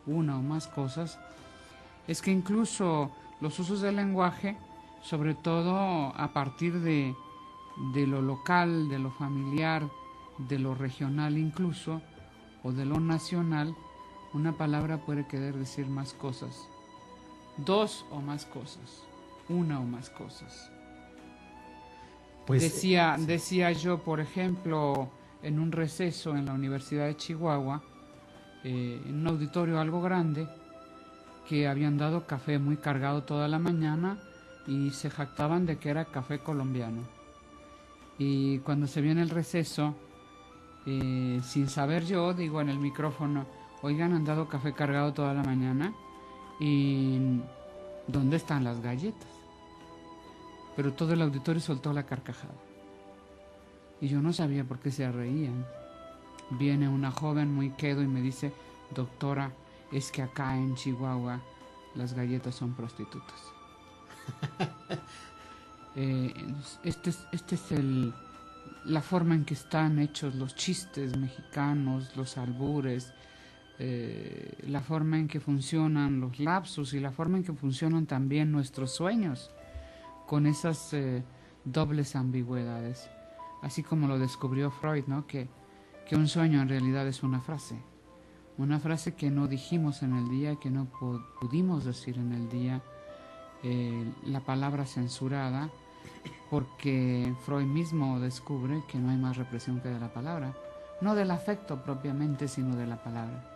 una o más cosas, es que incluso los usos del lenguaje, sobre todo a partir de lo local, de lo familiar, de lo regional incluso, o de lo nacional, una palabra puede querer decir más cosas, dos o más cosas, una o más cosas. Pues, Decía yo, por ejemplo, en un receso en la Universidad de Chihuahua, en un auditorio algo grande, que habían dado café muy cargado toda la mañana y se jactaban de que era café colombiano. Y cuando se viene el receso, sin saber yo, digo en el micrófono, oigan, han dado café cargado toda la mañana y ¿dónde están las galletas? Pero todo el auditorio soltó la carcajada. Y yo no sabía por qué se reían. Viene una joven muy quedo y me dice, doctora, es que acá en Chihuahua las galletas son prostitutas. Este es la forma en que están hechos los chistes mexicanos, los albures, la forma en que funcionan los lapsus y la forma en que funcionan también nuestros sueños, con esas dobles ambigüedades, así como lo descubrió Freud, ¿no? Que un sueño en realidad es una frase que no dijimos en el día, que no pudimos decir en el día, la palabra censurada, porque Freud mismo descubre que no hay más represión que de la palabra, no del afecto propiamente, sino de la palabra.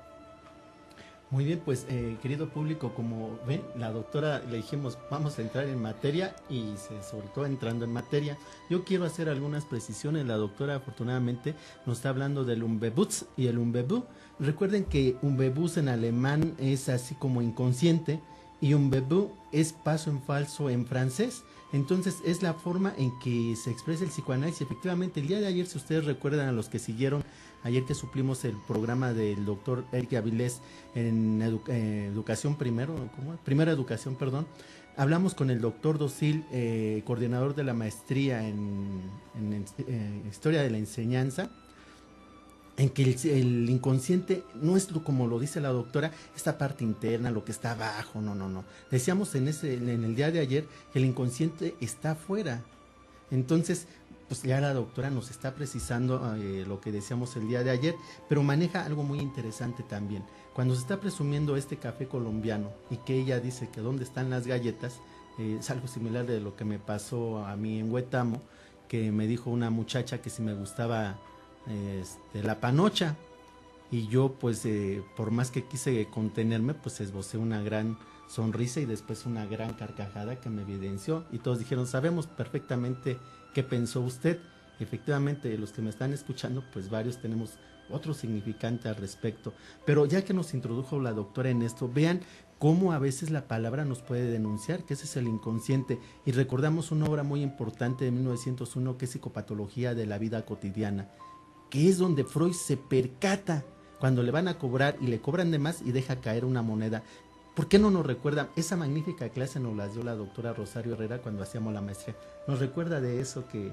Muy bien, pues querido público, como ven, la doctora le dijimos vamos a entrar en materia y se soltó entrando en materia. Yo quiero hacer algunas precisiones. La doctora afortunadamente nos está hablando del Unbewusst y el Unbewusst. Recuerden que Unbewusst en alemán es así como inconsciente y Unbewusst es paso en falso en francés. Entonces es la forma en que se expresa el psicoanálisis. Efectivamente, el día de ayer, si ustedes recuerdan, a los que siguieron, ayer que suplimos el programa del doctor Eric Avilés en educación primera educación, perdón, hablamos con el doctor Docil, coordinador de la maestría en historia de la enseñanza, en que el inconsciente no es como lo dice la doctora, esta parte interna, lo que está abajo, no. Decíamos en el día de ayer que el inconsciente está afuera. Entonces, pues ya la doctora nos está precisando lo que decíamos el día de ayer, pero maneja algo muy interesante también. Cuando se está presumiendo este café colombiano y que ella dice que dónde están las galletas, es algo similar de lo que me pasó a mí en Huetamo, que me dijo una muchacha que si me gustaba la panocha, y yo pues por más que quise contenerme, pues esbocé una gran sonrisa y después una gran carcajada que me evidenció y todos dijeron, sabemos perfectamente qué pensó usted. Efectivamente, los que me están escuchando, pues varios tenemos otro significante al respecto, pero ya que nos introdujo la doctora en esto, vean cómo a veces la palabra nos puede denunciar, que ese es el inconsciente, y recordamos una obra muy importante de 1901 que es Psicopatología de la vida cotidiana, que es donde Freud se percata cuando le van a cobrar y le cobran de más y deja caer una moneda. ¿Por qué no nos recuerda? Esa magnífica clase nos la dio la doctora Rosario Herrera cuando hacíamos la maestría. Nos recuerda de eso que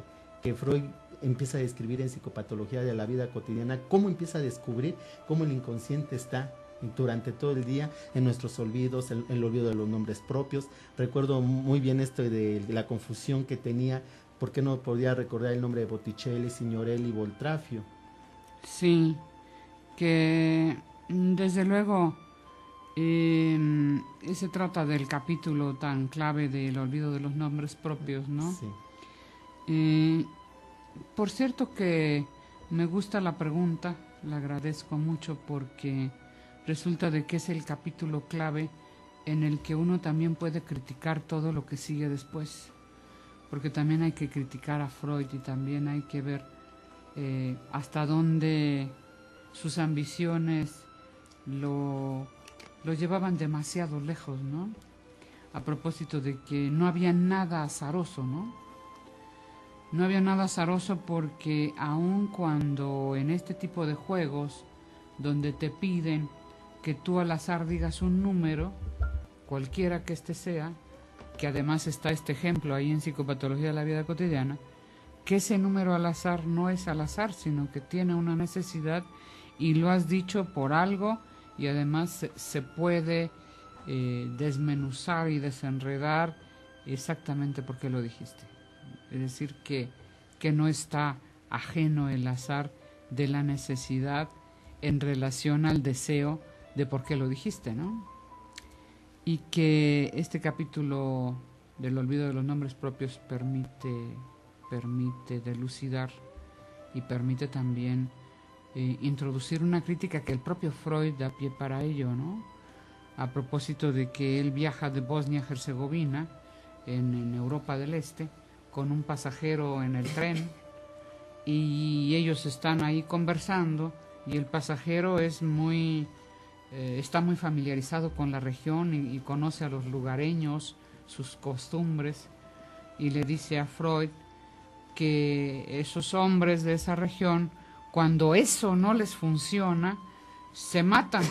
Freud empieza a describir en Psicopatología de la vida cotidiana, cómo empieza a descubrir cómo el inconsciente está durante todo el día en nuestros olvidos, el olvido de los nombres propios. Recuerdo muy bien esto de la confusión que tenía, ¿por qué no podía recordar el nombre de Botticelli, Signorelli, Voltrafio? Sí, que desde luego se trata del capítulo tan clave del olvido de los nombres propios, ¿no? Sí. Por cierto que me gusta la pregunta, la agradezco mucho porque resulta de que es el capítulo clave en el que uno también puede criticar todo lo que sigue después, porque también hay que criticar a Freud y también hay que ver hasta dónde sus ambiciones lo llevaban demasiado lejos, ¿no? A propósito de que no había nada azaroso, ¿no? No había nada azaroso porque aun cuando en este tipo de juegos donde te piden que tú al azar digas un número, cualquiera que este sea, que además está este ejemplo ahí en Psicopatología de la vida cotidiana, que ese número al azar no es al azar, sino que tiene una necesidad y lo has dicho por algo y además se puede desmenuzar y desenredar exactamente por qué lo dijiste. Es decir, que no está ajeno el azar de la necesidad en relación al deseo de por qué lo dijiste, ¿no? Y que este capítulo del olvido de los nombres propios permite delucidar y permite también introducir una crítica que el propio Freud da pie para ello, ¿no? A propósito de que él viaja de Bosnia a Herzegovina en Europa del Este con un pasajero en el tren y ellos están ahí conversando y el pasajero es está muy familiarizado con la región y conoce a los lugareños, sus costumbres, y le dice a Freud que esos hombres de esa región, cuando eso no les funciona, se matan.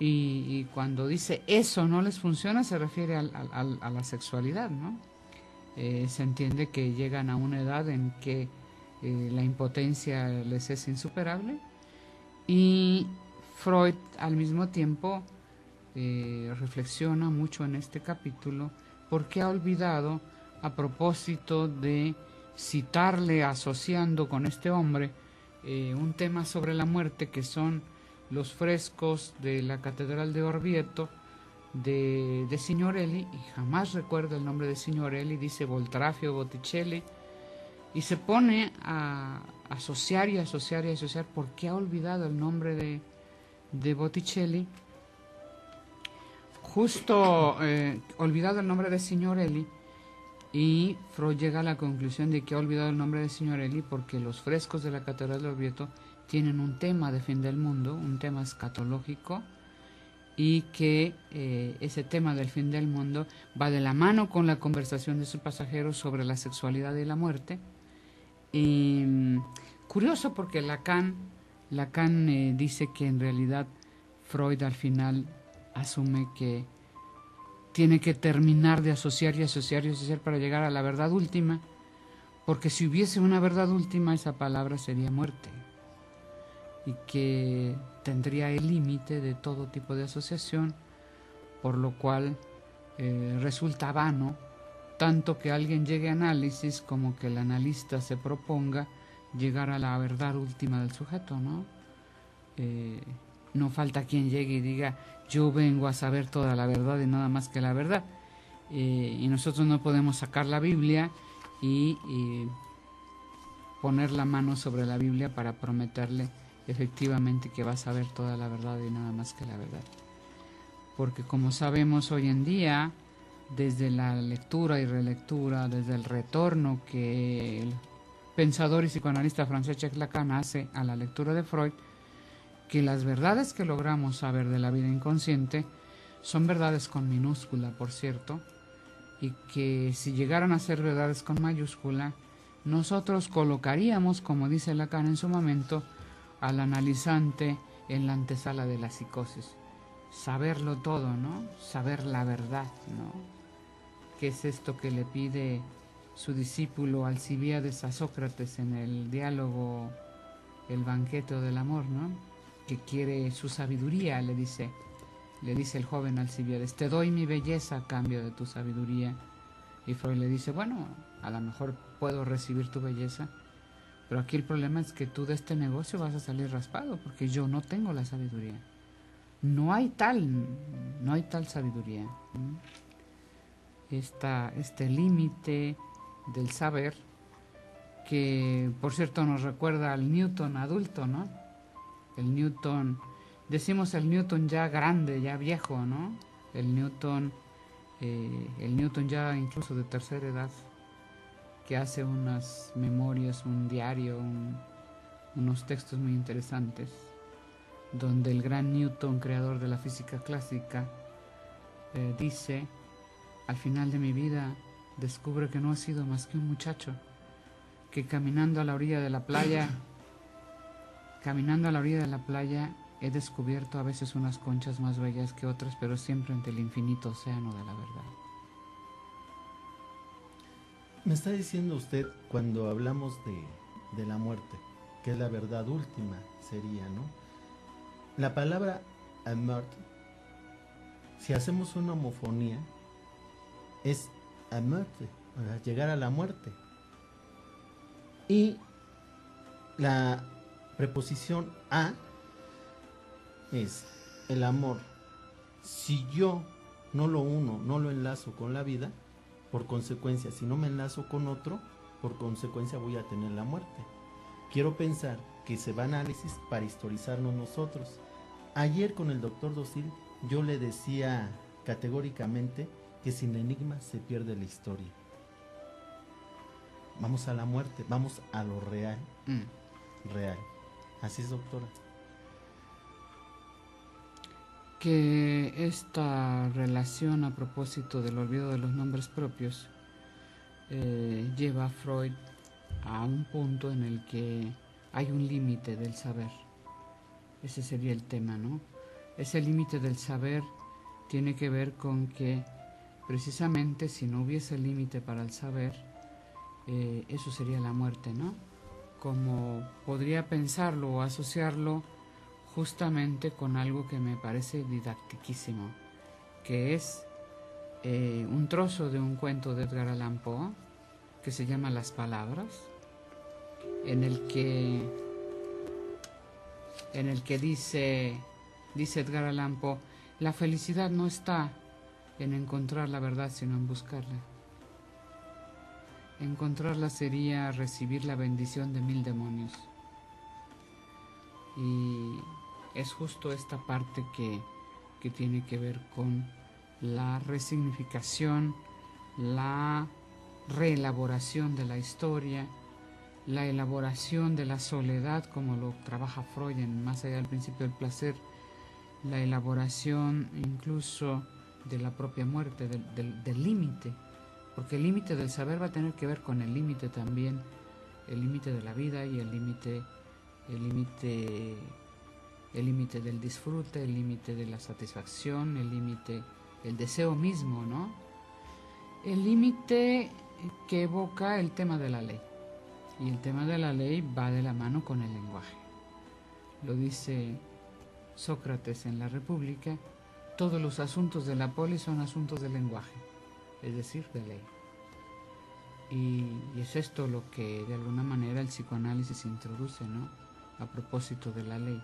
Y cuando dice eso no les funciona, se refiere a la sexualidad, ¿no? Se entiende que llegan a una edad en que la impotencia les es insuperable, y Freud al mismo tiempo reflexiona mucho en este capítulo porque ha olvidado, a propósito de citarle asociando con este hombre un tema sobre la muerte, que son los frescos de la Catedral de Orvieto de Signorelli, y jamás recuerda el nombre de Signorelli, dice Boltraffio, Botticelli, y se pone a asociar y asociar y asociar porque ha olvidado el nombre de Botticelli, justo olvidado el nombre de Signorelli, y Freud llega a la conclusión de que ha olvidado el nombre de Signorelli porque los frescos de la Catedral de Orvieto tienen un tema de fin del mundo, un tema escatológico, y que ese tema del fin del mundo va de la mano con la conversación de su pasajero sobre la sexualidad y la muerte. Curioso porque Lacan dice que en realidad Freud al final asume que tiene que terminar de asociar y asociar y asociar para llegar a la verdad última, porque si hubiese una verdad última, esa palabra sería muerte, y que tendría el límite de todo tipo de asociación, por lo cual resulta vano tanto que alguien llegue a análisis como que el analista se proponga llegar a la verdad última del sujeto, ¿no? No falta quien llegue y diga yo vengo a saber toda la verdad y nada más que la verdad, y nosotros no podemos sacar la Biblia y poner la mano sobre la Biblia para prometerle efectivamente que va a saber toda la verdad y nada más que la verdad, porque como sabemos hoy en día, desde la lectura y relectura, desde el retorno que el pensador y psicoanalista francés Jacques Lacan hace a la lectura de Freud, que las verdades que logramos saber de la vida inconsciente son verdades con minúscula, por cierto, y que si llegaran a ser verdades con mayúscula, nosotros colocaríamos, como dice Lacan en su momento, al analizante en la antesala de la psicosis. Saberlo todo, ¿no? Saber la verdad, ¿no? ¿Qué es esto que le pide su discípulo Alcibíades a Sócrates en el diálogo El banquete del amor, ¿no? Que quiere su sabiduría, le dice el joven Alcibíades, te doy mi belleza a cambio de tu sabiduría. Y Freud le dice, bueno, a lo mejor puedo recibir tu belleza, pero aquí el problema es que tú de este negocio vas a salir raspado, porque yo no tengo la sabiduría. No hay tal sabiduría. Este límite del saber, que por cierto nos recuerda al Newton adulto, ¿no? El Newton, decimos el Newton ya grande, ya viejo, ¿no? El Newton ya incluso de tercera edad, que hace unas memorias, un diario, unos textos muy interesantes, donde el gran Newton, creador de la física clásica, dice, al final de mi vida descubro que no he sido más que un muchacho, que caminando a la orilla de la playa he descubierto a veces unas conchas más bellas que otras, pero siempre ante el infinito océano de la verdad. Me está diciendo usted, cuando hablamos de la muerte, que es la verdad última, sería, ¿no? La palabra à meurtre. Si hacemos una homofonía, es à meurtre, o sea, llegar a la muerte. Y la preposición a es el amor. Si yo no lo uno, no lo enlazo con la vida, por consecuencia, si no me enlazo con otro, por consecuencia voy a tener la muerte. Quiero pensar que se va a análisis para historizarnos nosotros. Ayer con el doctor Docil yo le decía categóricamente que sin enigma se pierde la historia. Vamos a la muerte, vamos a lo real. Real. Así es, doctora. Que esta relación a propósito del olvido de los nombres propios lleva a Freud a un punto en el que hay un límite del saber. Ese sería el tema, ¿no? Ese límite del saber tiene que ver con que precisamente si no hubiese límite para el saber, eso sería la muerte, ¿no? Como podría pensarlo o asociarlo justamente con algo que me parece didactiquísimo, que es un trozo de un cuento de Edgar Allan Poe que se llama Las Palabras, en el que dice Edgar Allan Poe, la felicidad no está en encontrar la verdad, sino en buscarla. Encontrarla sería recibir la bendición de 1000 demonios. Y es justo esta parte que tiene que ver con la resignificación, la reelaboración de la historia, la elaboración de la soledad, como lo trabaja Freud en Más allá del principio del placer, la elaboración incluso de la propia muerte, del límite, porque el límite del saber va a tener que ver con el límite también, el límite de la vida y el límite del disfrute, el límite de la satisfacción, el deseo mismo, ¿no? El límite que evoca el tema de la ley. Y el tema de la ley va de la mano con el lenguaje. Lo dice Sócrates en la República, todos los asuntos de la polis son asuntos de lenguaje, es decir, de ley. Y es esto lo que de alguna manera el psicoanálisis introduce, ¿no? A propósito de la ley.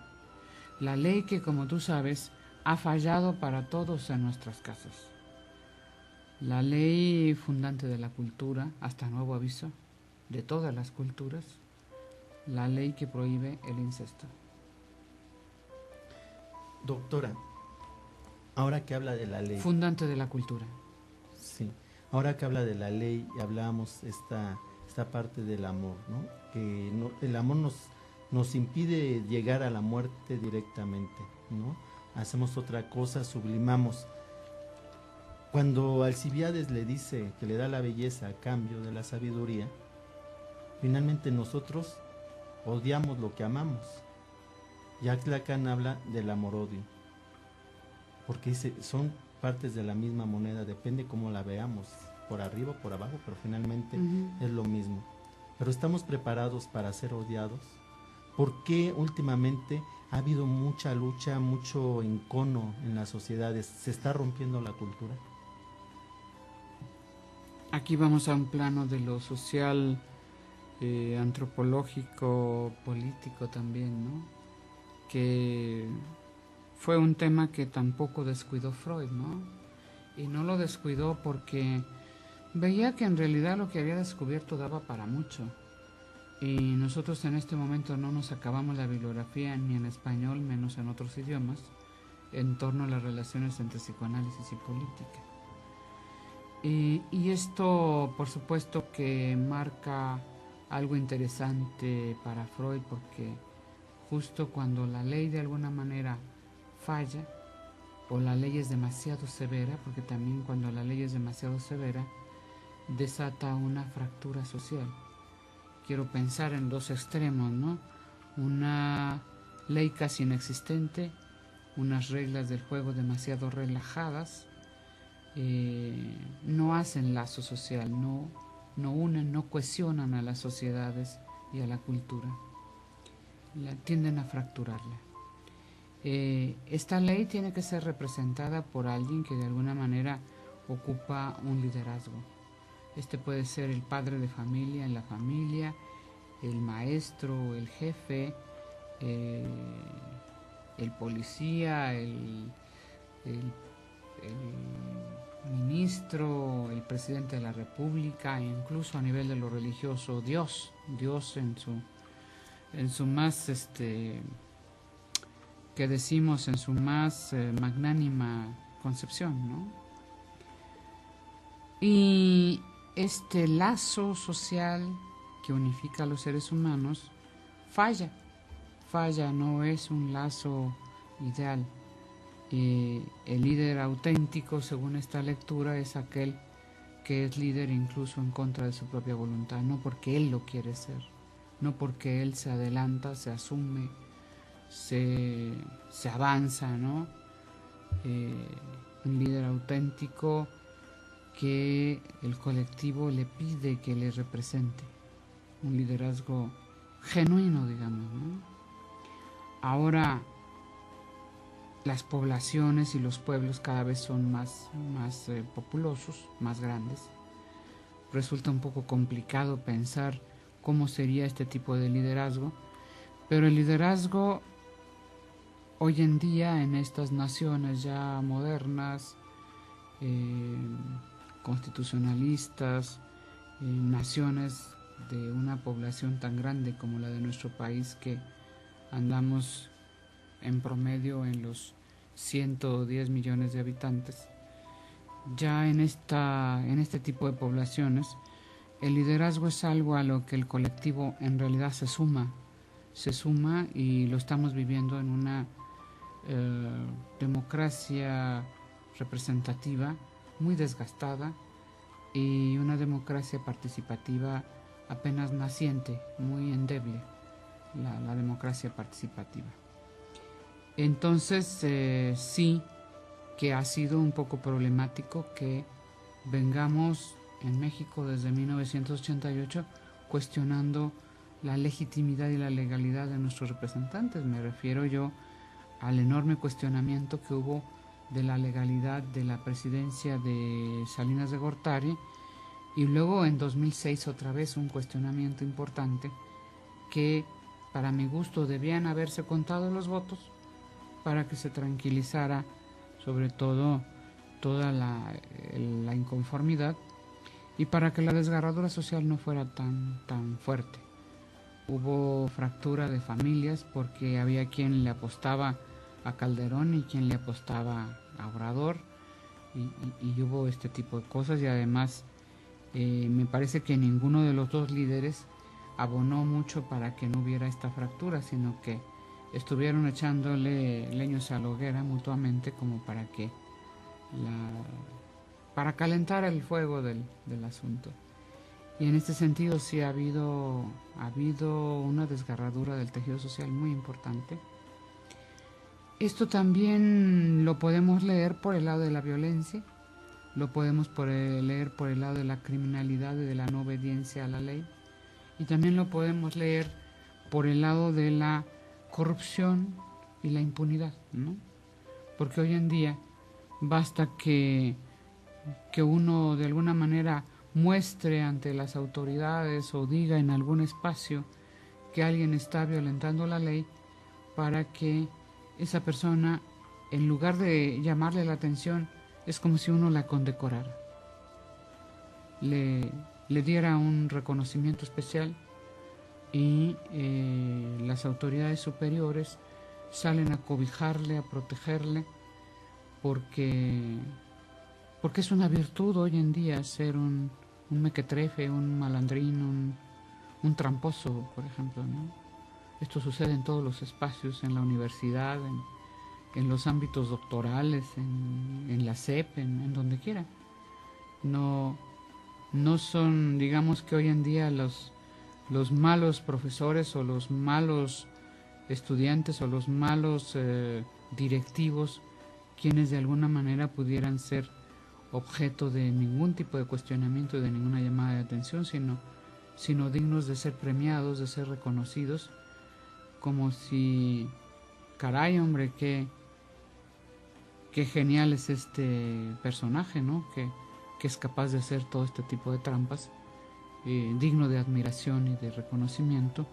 La ley que, como tú sabes, ha fallado para todos en nuestras casas. La ley fundante de la cultura, hasta nuevo aviso, de todas las culturas, la ley que prohíbe el incesto. Doctora, ahora que habla de la ley. Fundante de la cultura. Sí, ahora que habla de la ley y hablamos esta parte del amor, ¿no? Que no, el amor nos impide llegar a la muerte directamente, ¿no? Hacemos otra cosa, sublimamos. Cuando Alcibiades le dice que le da la belleza a cambio de la sabiduría, finalmente nosotros odiamos lo que amamos. Jacques Lacan habla del amor-odio, porque dice, son partes de la misma moneda, depende cómo la veamos, por arriba o por abajo, pero finalmente es lo mismo. Pero estamos preparados para ser odiados. ¿Por qué últimamente ha habido mucha lucha, mucho encono en las sociedades? ¿Se está rompiendo la cultura? Aquí vamos a un plano de lo social, antropológico, político también, ¿no? Que fue un tema que tampoco descuidó Freud, ¿no? Y no lo descuidó porque veía que en realidad lo que había descubierto daba para mucho. Y nosotros en este momento no nos acabamos la bibliografía ni en español, menos en otros idiomas, en torno a las relaciones entre psicoanálisis y política. Y esto, por supuesto, que marca algo interesante para Freud, porque justo cuando la ley de alguna manera falla, o la ley es demasiado severa, porque también cuando la ley es demasiado severa, desata una fractura social. Quiero pensar en dos extremos, ¿no? Una ley casi inexistente, unas reglas del juego demasiado relajadas, no hacen lazo social, no unen, no cohesionan a las sociedades y a la cultura, tienden a fracturarla. Esta ley tiene que ser representada por alguien que de alguna manera ocupa un liderazgo. Este puede ser el padre de familia en la familia, el maestro, el jefe, el policía, el ministro, el presidente de la república, e incluso a nivel de lo religioso, Dios en su más, que decimos, en su más magnánima concepción, ¿no? Y este lazo social que unifica a los seres humanos falla, no es un lazo ideal. El líder auténtico, según esta lectura, es aquel que es líder incluso en contra de su propia voluntad, no porque él lo quiere ser, no porque él se adelanta, se asume, se avanza, ¿no? Un líder auténtico que el colectivo le pide que le represente, un liderazgo genuino, digamos, ¿no? Ahora las poblaciones y los pueblos cada vez son más populosos, más grandes. Resulta un poco complicado pensar cómo sería este tipo de liderazgo, pero el liderazgo hoy en día en estas naciones ya modernas, constitucionalistas, naciones de una población tan grande como la de nuestro país, que andamos en promedio en los 110 millones de habitantes. Ya en este tipo de poblaciones, el liderazgo es algo a lo que el colectivo en realidad se suma y lo estamos viviendo en una democracia representativa muy desgastada y una democracia participativa apenas naciente, muy endeble, la democracia participativa. Entonces sí que ha sido un poco problemático que vengamos en México desde 1988 cuestionando la legitimidad y la legalidad de nuestros representantes. Me refiero yo al enorme cuestionamiento que hubo de la legalidad de la presidencia de Salinas de Gortari, y luego en 2006 otra vez un cuestionamiento importante que para mi gusto debían haberse contado los votos para que se tranquilizara sobre todo toda la inconformidad y para que la desgarradura social no fuera tan fuerte. Hubo fractura de familias porque había quien le apostaba a Calderón y quien le apostaba a Obrador, y hubo este tipo de cosas, y además me parece que ninguno de los dos líderes abonó mucho para que no hubiera esta fractura, sino que estuvieron echándole leños a la hoguera mutuamente como para calentar el fuego del asunto. Y en este sentido sí ha habido una desgarradura del tejido social muy importante. Esto también lo podemos leer por el lado de la violencia, lo podemos leer por el lado de la criminalidad y de la no obediencia a la ley, y también lo podemos leer por el lado de la corrupción y la impunidad, ¿no? Porque hoy en día basta que uno de alguna manera muestre ante las autoridades o diga en algún espacio que alguien está violentando la ley para que esa persona, en lugar de llamarle la atención, es como si uno la condecorara, le diera un reconocimiento especial, y las autoridades superiores salen a cobijarle, a protegerle, porque es una virtud hoy en día ser un mequetrefe, un malandrín, un tramposo, por ejemplo, ¿no? Esto sucede en todos los espacios, en la universidad, en los ámbitos doctorales, en la SEP, en donde quiera. No son, digamos que hoy en día los malos profesores o los malos estudiantes o los malos directivos quienes de alguna manera pudieran ser objeto de ningún tipo de cuestionamiento y de ninguna llamada de atención, sino dignos de ser premiados, de ser reconocidos, como si caray, hombre, qué genial es este personaje, ¿no? Que es capaz de hacer todo este tipo de trampas, digno de admiración y de reconocimiento.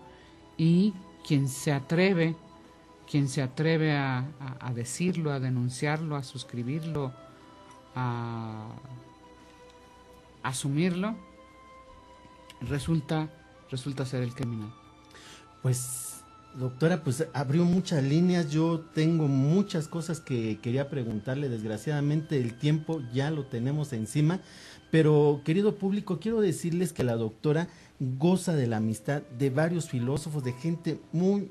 Y quien se atreve a decirlo, a denunciarlo, a suscribirlo, a asumirlo, resulta ser el criminal. Pues, doctora, pues abrió muchas líneas. Yo tengo muchas cosas que quería preguntarle. Desgraciadamente el tiempo ya lo tenemos encima. Pero, querido público, quiero decirles que la doctora goza de la amistad de varios filósofos, de gente muy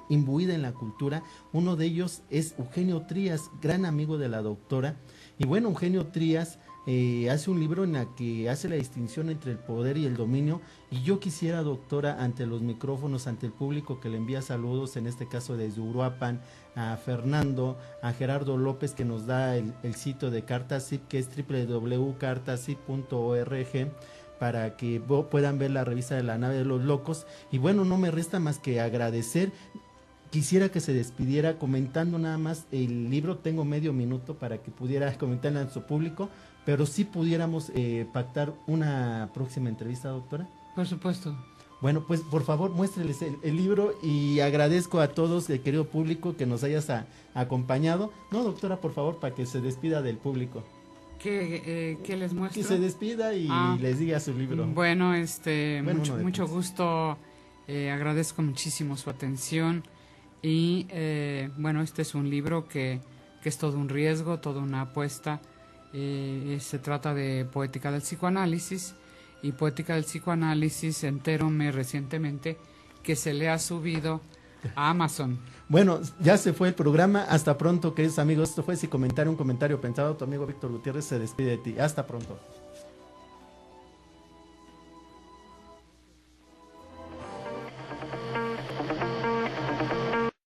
imbuida en la cultura. Uno de ellos es Eugenio Trías, gran amigo de la doctora. Y bueno, Eugenio Trías hace un libro en el que hace la distinción entre el poder y el dominio, y yo quisiera, doctora, ante los micrófonos, ante el público que le envía saludos, en este caso desde Uruapan, a Fernando, a Gerardo López, que nos da el sitio de Cartasip, que es www.cartasip.org, para que puedan ver la revista de La Nave de los Locos. Y bueno, no me resta más que agradecer. Quisiera que se despidiera comentando nada más el libro. Tengo medio minuto para que pudiera comentarle a nuestro público, pero si pudiéramos pactar una próxima entrevista, doctora. Por supuesto. Bueno, pues por favor muéstreles el libro, y agradezco a todos, el querido público, que nos hayas acompañado. No, doctora, por favor, para que se despida del público. ¿Qué les muestro? Que se despida y les diga su libro. Bueno, mucho gusto, agradezco muchísimo su atención, y bueno, este es un libro que es todo un riesgo, toda una apuesta. Se trata de Poética del Psicoanálisis, y Poética del Psicoanálisis enteróme recientemente que se le ha subido a Amazon. Bueno, ya se fue el programa. Hasta pronto, queridos amigos. Esto fue Si Comentario, un comentario pensado. Tu amigo Víctor Gutiérrez se despide de ti. Hasta pronto.